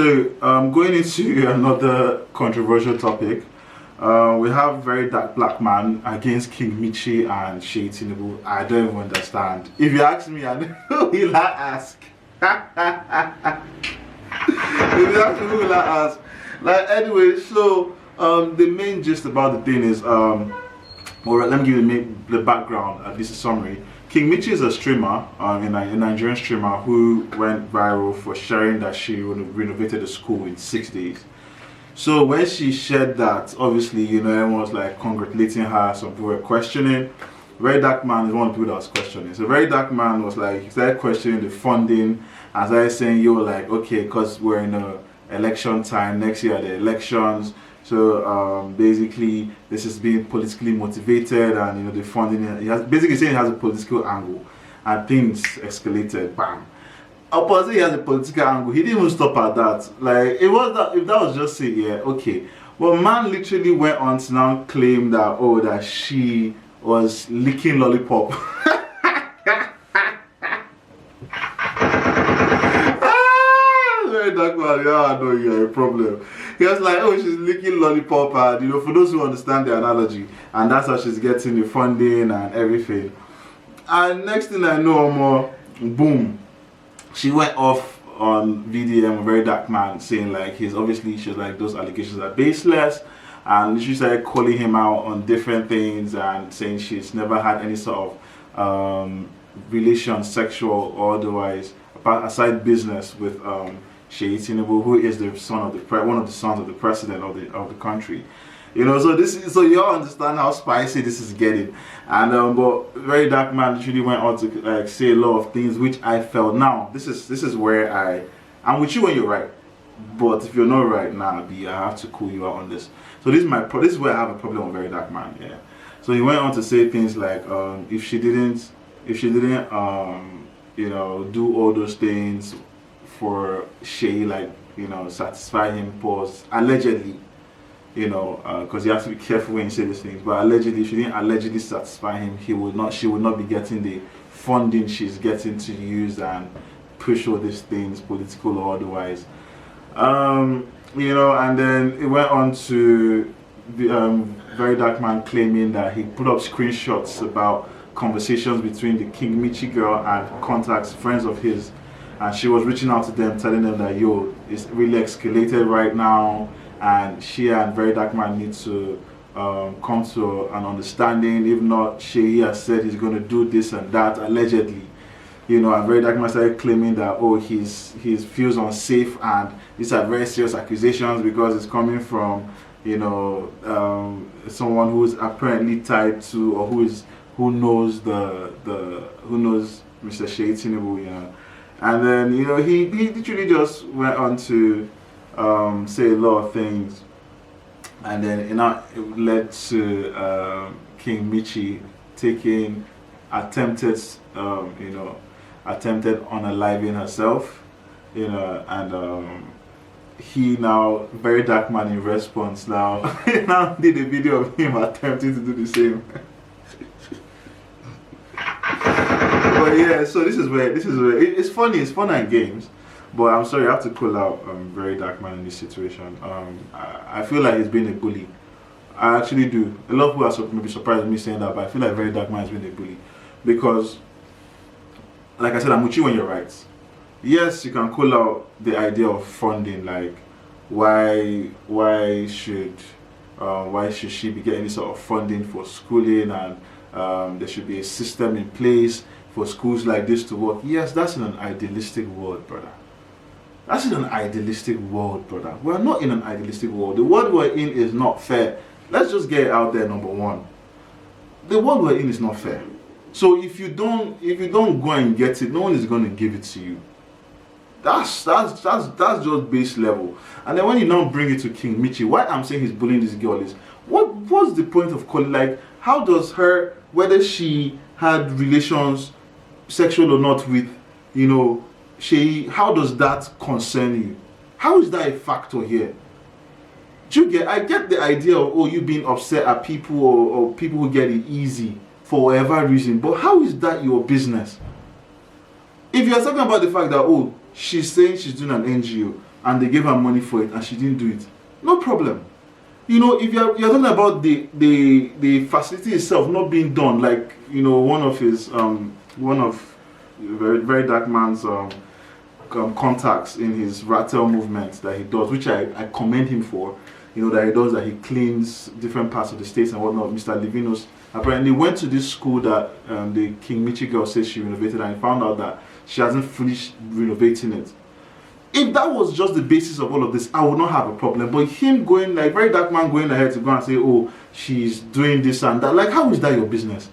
So, going into another controversial topic, we have very dark black man against King Mitchy and Shay Tinubu. I don't even understand. If you ask me, I know who will I ask. If you ask me, who will I ask? Like anyway, so the main gist about the thing is well, let me give you the background. This is summary. King Mitchy is a streamer, a Nigerian streamer who went viral for sharing that she renovated the school in 6 days. So when she shared that, obviously, everyone was like congratulating her. Some people were questioning. Very Dark Man is one of the people that was questioning. So Very Dark Man was like, he started questioning the funding, and started saying, yo, like, okay, because we're in a election time, next year the elections. So basically, this is being politically motivated, and the funding. He has basically saying it has a political angle, and things escalated. Bam. Opposite, he has a political angle. He didn't even stop at that. Like it was that. If that was just it, yeah, okay. Well, man, literally went on to now claim that that she was licking lollipop. Very Dark Man, yeah, I know you are a problem. He was like, oh, she's licking lollipop, and for those who understand the analogy, and that's how she's getting the funding and everything. And next thing I know, more boom, she went off on VDM, Very Dark Man, saying like she's like those allegations are baseless, and she started calling him out on different things and saying she's never had any sort of relation, sexual or otherwise, aside business with Shay Tinubu, who is the son of one of the sons of the president of the country. So you all understand how spicy this is getting. And but Very Dark Man literally went on to like say a lot of things which I felt. Now this is where I'm with you when you're right, but if you're not right now, I have to call you out on this. So this is where I have a problem with Very Dark Man. Yeah. So he went on to say things like if she didn't do all those things for Shay, like satisfy him, pause, allegedly, because you have to be careful when you say these things, but allegedly, if she didn't allegedly satisfy him, she would not be getting the funding she's getting to use and push all these things, political or otherwise. And then it went on to the Very Dark Man claiming that he put up screenshots about conversations between the King Mitchy girl and contacts, friends of his, and she was reaching out to them, telling them that it's really escalated right now, and she and Very Dark Man need to come to an understanding. If not, he has said he's going to do this and that, allegedly. And Very Dark Man started claiming that he feels unsafe, and these are very serious accusations because it's coming from someone who's apparently tied to, or who knows Mr. Shay Tinubu, and then he literally just went on to say a lot of things, and then it led to King Mitchy taking attempted unaliving herself, and he now, Very Dark Man, in response now did a video of him attempting to do the same. But yeah, so this is where it's funny. It's fun and games, but I'm sorry, I have to call out Very Dark Man in this situation. I feel like he's been a bully. I actually do. A lot of people are maybe surprised at me saying that, but I feel like Very Dark Man has been a bully because, like I said, I'm with you when you're right. Yes, you can call out the idea of funding, like why should she be getting any sort of funding for schooling, and there should be a system in place for schools like this to work. Yes, that's in an idealistic world, brother. That's in an idealistic world, brother. We're not in an idealistic world. The world we're in is not fair. Let's just get it out there, number one. The world we're in is not fair. So if you don't go and get it, no one is going to give it to you. That's just base level. And then when you now bring it to King Mitchy, why I'm saying he's bullying this girl is, what's the point of calling, like, how does whether she had relations, sexual or not, with how does that concern you? How is that a factor here? I get the idea of you being upset at people, or people who get it easy for whatever reason, but how is that your business? If you're talking about the fact that she's saying she's doing an NGO, and they gave her money for it and she didn't do it, no problem. You know, if you're talking about the facility itself not being done, like, you know, one of very dark man's contacts in his Rattle movement that he does, which I commend him for, you know, that he cleans different parts of the states and whatnot. Mr. Livinus apparently went to this school that the King Mitchy girl says she renovated, and he found out that she hasn't finished renovating it. If that was just the basis of all of this, I would not have a problem. But him going, like, very dark man going ahead to go and say, oh, she's doing this and that, like, how is that your business?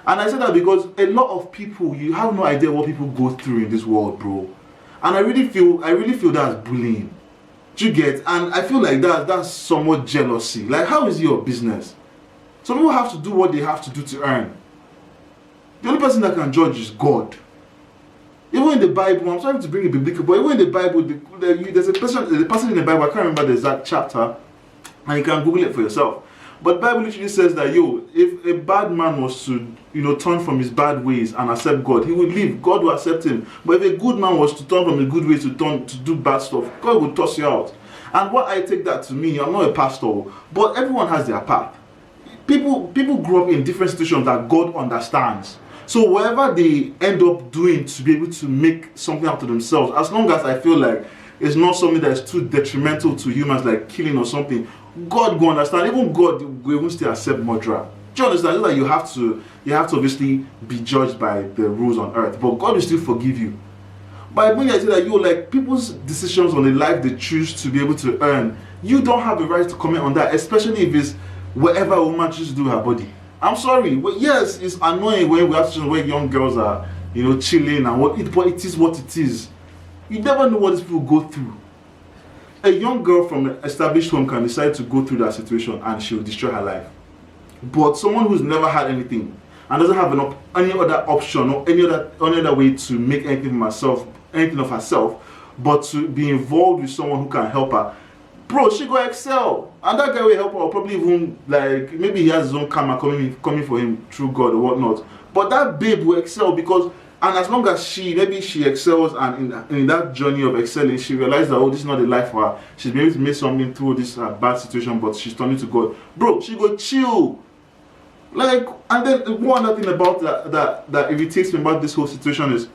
And I say that because a lot of people, you have no idea what people go through in this world, bro. And I really feel that's bullying. Do you get? And I feel like that's somewhat jealousy. Like, how is it your business? Some people have to do what they have to do to earn. The only person that can judge is God. Even in the Bible, I'm sorry to bring it biblical, but even in the Bible, there's a person in the Bible, I can't remember the exact chapter, and you can Google it for yourself. But the Bible literally says that, if a bad man was to, you know, turn from his bad ways and accept God, he would leave. God will accept him. But if a good man was to turn from his good ways to do bad stuff, God will toss you out. And what I take that to mean, I'm not a pastor, but everyone has their path. People grow up in different situations that God understands. So whatever they end up doing to be able to make something out of themselves, as long as I feel like it's not something that is too detrimental to humans, like killing or something, God will understand. Even God will even still accept murderer. Do you understand? It's like you have to obviously be judged by the rules on earth, but God will still forgive you. But when I say that, like, people's decisions on the life they choose to be able to earn, you don't have the right to comment on that, especially if it's whatever a woman chooses to do with her body. I'm sorry, but yes, it's annoying when we have situations where young girls are, you know, chilling and but it is what it is. You never know what these people go through. A young girl from an established home can decide to go through that situation and she'll destroy her life. But someone who's never had anything and doesn't have any other option or any other way to make anything of herself, but to be involved with someone who can help her, bro, she go excel. And that guy will help her, or probably even, like, maybe he has his own karma coming for him through God or whatnot. But that babe will excel because, and as long as she excels, and in that journey of excelling, she realizes that, oh, this is not a life for her. She's been able to make something through this bad situation, but she's turning to God. Bro, she go chill. Like, and then one other thing about that irritates me about this whole situation is,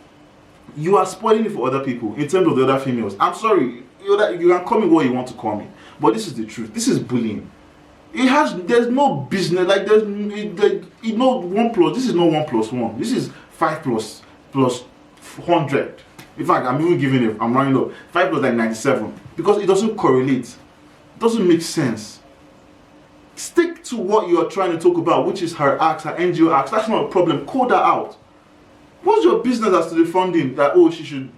you are spoiling it for other people in terms of the other females. I'm sorry, you can call me what you want to call me, but this is the truth. This is bullying. There's no business, like, there's no 1 plus. This is not 1 plus 1. This is 5 plus 100. In fact, I'm even giving it, I'm rounding up. 5 plus like 97, because it doesn't correlate. It doesn't make sense. Stick to what you are trying to talk about, which is her acts, her NGO acts. That's not a problem. Call that out. What's your business as to the funding that, oh,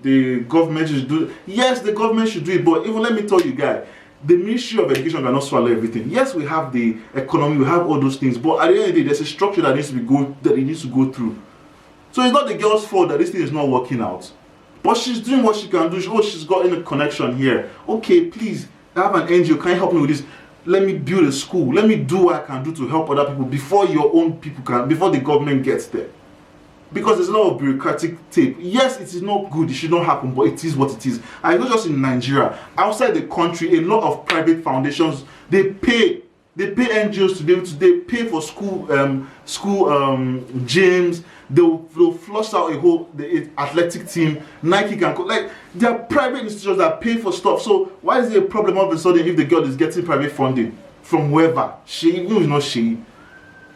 the government should do it? Yes, the government should do it, but even let me tell you guys, the Ministry of Education cannot swallow everything. Yes, we have the economy, we have all those things, but at the end of the day, there's a structure that needs to go through. So it's not the girl's fault that this thing is not working out. But she's doing what she can do. She's got a connection here. Okay, please, I have an NGO, can you help me with this? Let me build a school. Let me do what I can do to help other people before before the government gets there. Because there's a lot of bureaucratic tape. Yes, it is not good, it should not happen, but it is what it is. And not just in Nigeria, outside the country, a lot of private foundations, they pay NGOs to be able to, they pay for school gyms, they'll flush out the athletic team, Nike can, like, there are private institutions that pay for stuff. So why is it a problem all of a sudden if the girl is getting private funding from whoever?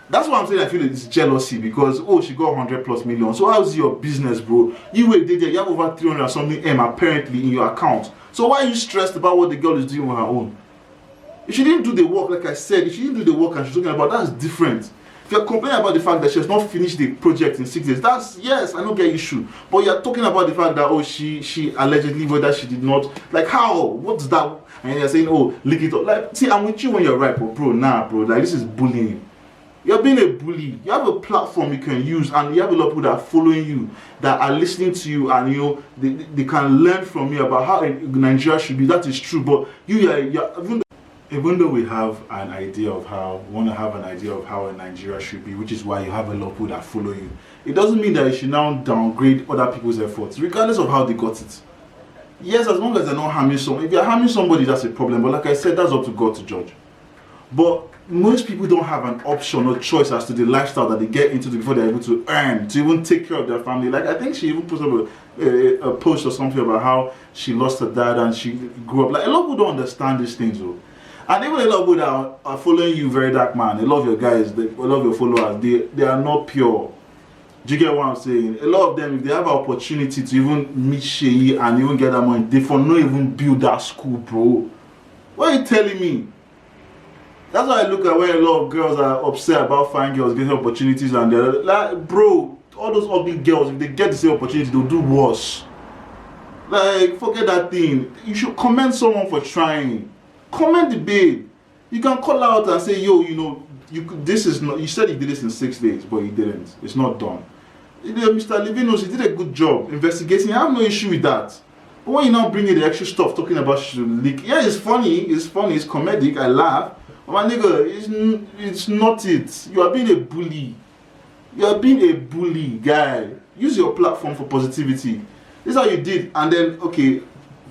That's why I'm saying I feel it's jealousy, because, oh, she got 100+ million. So how's your business, bro? You were there, you have over 300 or something apparently in your account. So why are you stressed about what the girl is doing on her own? If she didn't do the work, like I said, if she didn't do the work and she's talking about, that's different. If you're complaining about the fact that she has not finished the project in 6 days, that's, yes, I don't get issue. But you're talking about the fact that, oh, she allegedly, whether she did not, like, how? What's that? And you're saying, oh, lick it up. Like, see, I'm with you when you're right, but bro, nah, bro, like, this is bullying. You're being a bully. You have a platform you can use, and you have a lot of people that are following you, that are listening to you, and you know they can learn from you about how Nigeria should be. That is true. But even though we have an idea of how a Nigeria should be, which is why you have a lot of people that follow you, it doesn't mean that you should now downgrade other people's efforts, regardless of how they got it. Yes, as long as they're not harming someone. If you're harming somebody, that's a problem. But like I said, that's up to God to judge. But most people don't have an option or choice as to the lifestyle that they get into before they're able to earn, to even take care of their family. Like, I think she even put up a post or something about how she lost her dad and she grew up. Like, a lot of people don't understand these things, though. And even a lot of people that are following you, very dark man, a lot of your guys, a lot of your followers, they are not pure. Do you get what I'm saying? A lot of them, if they have an opportunity to even meet Shay and even get that money, they for not even build that school, bro. What are you telling me? That's why I look at when a lot of girls are upset about fine girls getting opportunities and they're like, bro, all those ugly girls, if they get the same opportunity, they'll do worse. Like, forget that thing. You should commend someone for trying. Commend the babe. You can call out and say, yo, you know, this is not, you said you did this in 6 days, but you didn't. It's not done. Mr. Levinos, he did a good job investigating. I have no issue with that. But when you now bring in the extra stuff talking about leak, yeah, it's funny, it's comedic, I laugh. But my nigga, it's not it. You are being a bully. You are being a bully, guy. Use your platform for positivity. This is how you did. And then, okay,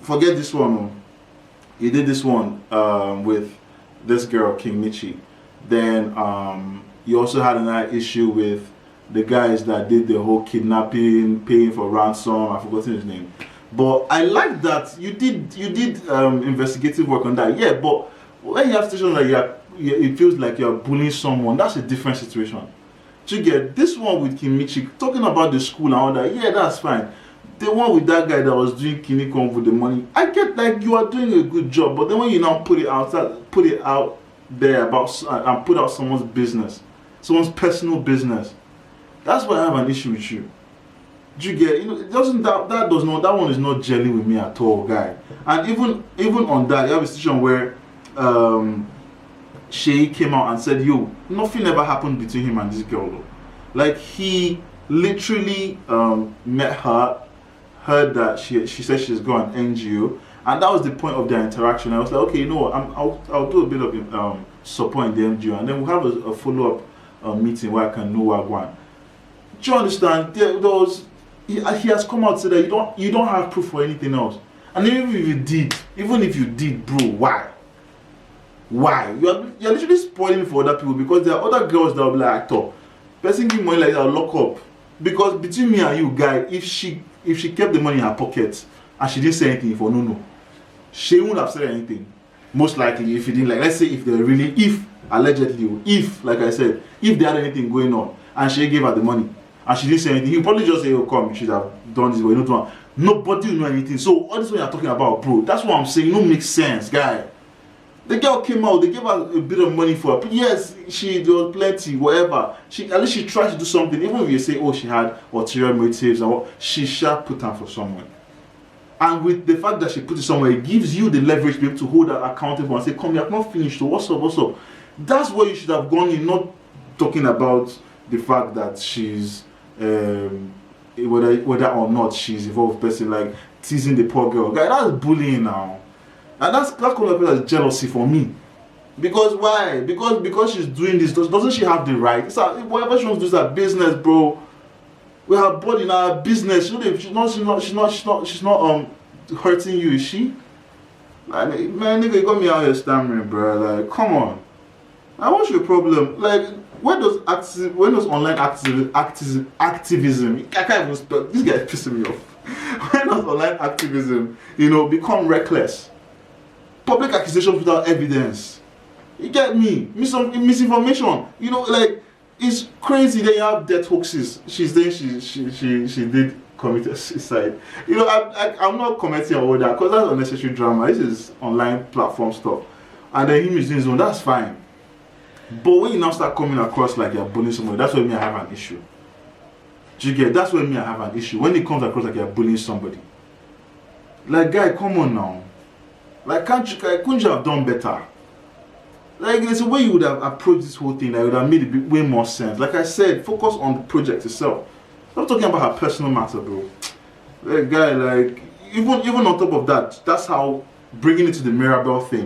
forget this one. You did this one with this girl, King Mitchy. Then you also had another issue with the guys that did the whole kidnapping, paying for ransom. I've forgotten his name. But I like that you did investigative work on that. Yeah, but when you have situations like it feels like you're bullying someone, that's a different situation. Do you get this one with King Mitchy talking about the school and all that? Yeah, that's fine. The one with that guy that was doing Kinikon with the money, I get like you are doing a good job, but then when you now put it out there about and put out someone's business, someone's personal business, that's why I have an issue with you. Do you get? You know, it doesn't that one is not gelling with me at all, guy. And even on that, you have a situation where Shay came out and said, yo, nothing ever happened between him and this girl though. Like, he literally met her, heard that she said she's got an NGO, and that was the point of their interaction. I was like, okay, you know what, I'll do a bit of support in the NGO, and then we'll have a follow-up meeting where I can know what I want. Do you understand? He has come out and said that you don't have proof for anything else. And even if you did, bro, why? Why? You're literally spoiling for other people, because there are other girls that will be like, "Top, person give money like that, I'll lock up." Because between me and you, guy, if she kept the money in her pocket and she didn't say anything for no, she wouldn't have said anything. Most likely, if he didn't, like, let's say if allegedly, if like I said, if they had anything going on and she gave her the money and she didn't say anything, he'll probably just say, "Oh, come, you should have done this, but you don't." Nobody will know anything. So all this one you're talking about, bro, that's what I'm saying. It don't make sense, guy. The girl came out, they gave her a bit of money for her. Yes, there was plenty, whatever. At least she tried to do something. Even if you say, oh, she had ulterior motives and what, she shall put her for someone. And with the fact that she put it somewhere, it gives you the leverage to be able to hold her accountable and say, come, you have not finished, so what's up? That's where you should have gone in, not talking about the fact that she's, whether or not she's involved with person, like teasing the poor girl. Guy, that's bullying now. And that comes up as jealousy for me. Because why? Because she's doing this. Doesn't she have the right? Whatever she wants to do is her business, bro. We have body in our business. She's not hurting you, is she? Like, man, nigga, you got me out here stammering, bro. Like, come on. Like, what's your problem? Like, when does online activism? I can't even spell. This guy is pissing me off. When does online activism, become reckless? Public accusations without evidence. You get me? Misinformation. Like, it's crazy that you have death hoaxes. She did commit suicide. I'm not commenting on all that because that's unnecessary drama. This is online platform stuff. And then him is doing his own, that's fine. But when you now start coming across like you're bullying somebody, that's where I have an issue. Do you get? That's where I have an issue. When it comes across like you're bullying somebody. Like, guy, come on now. Like, couldn't you have done better? Like, there's a way you would have approached this whole thing that would have made it way more sense. Like I said, focus on the project itself. Stop talking about her personal matter, bro. Like, guy, like, even on top of that, that's how bringing it to the Mirabel thing.